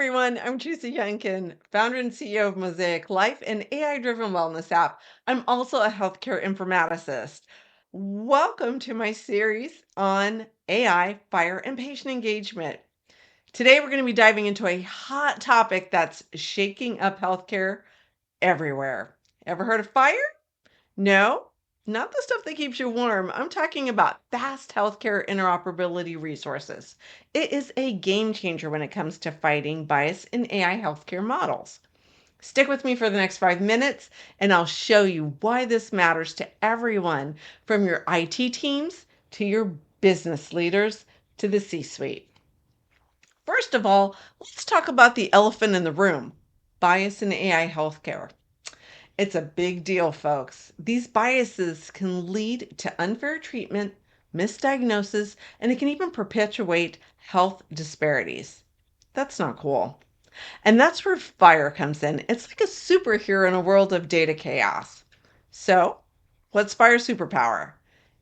everyone. I'm Teresa Younkin, founder and CEO of Mosaic Life, an AI-driven wellness app. I'm also a healthcare informaticist. Welcome to my series on AI, FHIR, and patient engagement. Today, we're going to be diving into a hot topic that's shaking up healthcare everywhere. Ever heard of FHIR? No, not the stuff that keeps you warm. I'm talking about fast healthcare interoperability resources. It is a game changer when it comes to fighting bias in AI healthcare models. Stick with me for the next 5 minutes, and I'll show you why this matters to everyone from your IT teams to your business leaders to the C suite. First of all, let's talk about the elephant in the room, bias in AI healthcare. It's a big deal, folks. These biases can lead to unfair treatment, misdiagnosis, and it can even perpetuate health disparities. That's not cool. And that's where FHIR comes in. It's like a superhero in a world of data chaos. So, what's FHIR's superpower?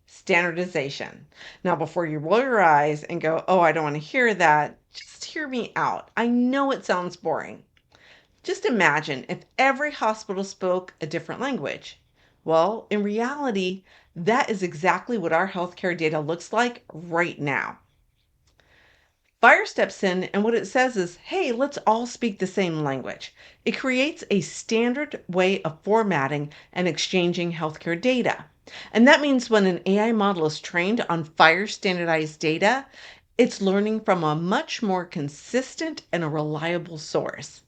Standardization. Now, before you roll your eyes and go, oh, I don't want to hear that, just hear me out. I know it sounds boring. Just imagine if every hospital spoke a different language. Well, in reality, that is exactly what our healthcare data looks like right now. FHIR steps in, and what it says is, hey, let's all speak the same language. It creates a standard way of formatting and exchanging healthcare data. And that means when an AI model is trained on FHIR standardized data, it's learning from a much more consistent and a reliable source.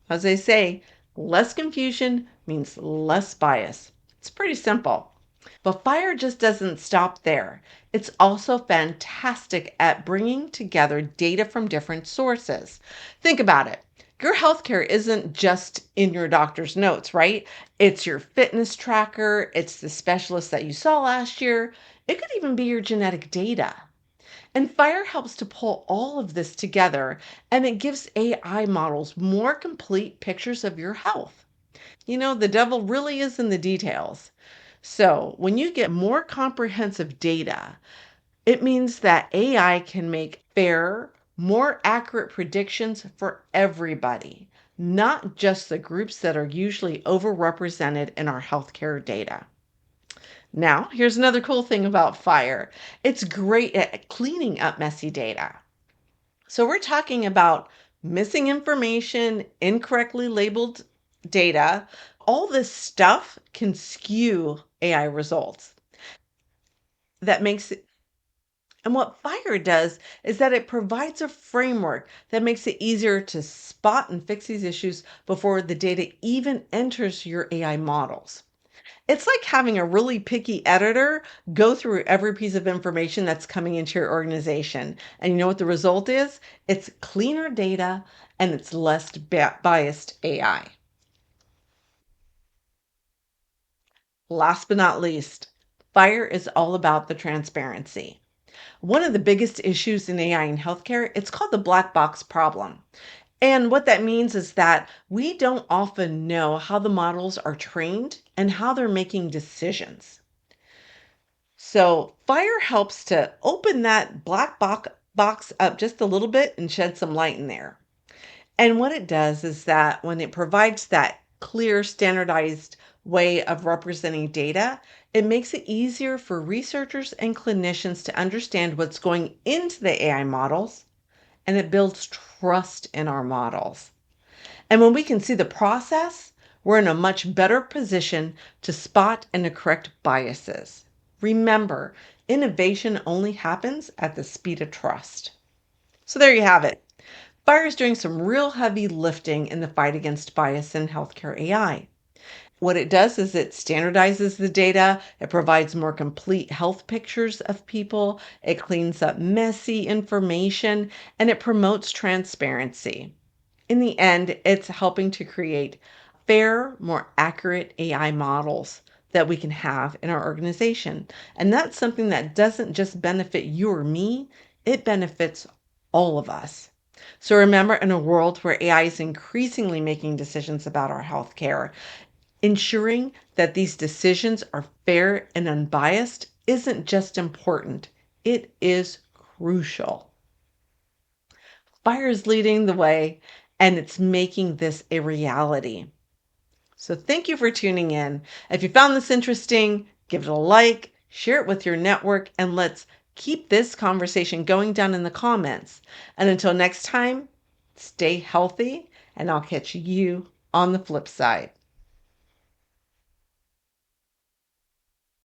As they say, less confusion means less bias. It's pretty simple. But FHIR just doesn't stop there. It's also fantastic at bringing together data from different sources. Think about it. Your healthcare isn't just in your doctor's notes, right? It's your fitness tracker, it's the specialist that you saw last year. It could even be your genetic data. And FHIR helps to pull all of this together, and it gives AI models more complete pictures of your health. The devil really is in the details. So, when you get more comprehensive data, it means that AI can make fairer, more accurate predictions for everybody, not just the groups that are usually overrepresented in our healthcare data. Now, here's another cool thing about FHIR. It's great at cleaning up messy data. So we're talking about missing information, incorrectly labeled data. All this stuff can skew AI results. That makes it, and what FHIR does is that it provides a framework that makes it easier to spot and fix these issues before the data even enters your AI models. It's like having a really picky editor go through every piece of information that's coming into your organization. And you know what the result is? It's cleaner data and it's less biased AI. Last but not least, FHIR is all about the transparency. One of the biggest issues in AI in healthcare, it's called the black box problem. And what that means is that we don't often know how the models are trained and how they're making decisions. So FHIR helps to open that box up just a little bit and shed some light in there. And what it does is that when it provides that clear, standardized way of representing data, it makes it easier for researchers and clinicians to understand what's going into the AI models, and it builds trust in our models. And when we can see the process, we're in a much better position to spot and to correct biases. Remember, innovation only happens at the speed of trust. So there you have it. FHIR is doing some real heavy lifting in the fight against bias in healthcare AI. What it does is it standardizes the data, it provides more complete health pictures of people, it cleans up messy information, and it promotes transparency. In the end, it's helping to create fair, more accurate AI models that we can have in our organization. And that's something that doesn't just benefit you or me, it benefits all of us. So remember, in a world where AI is increasingly making decisions about our healthcare, ensuring that these decisions are fair and unbiased isn't just important, it is crucial. FHIR is leading the way, and it's making this a reality. So thank you for tuning in. If you found this interesting, give it a like, share it with your network, and let's keep this conversation going down in the comments. And until next time, stay healthy, and I'll catch you on the flip side.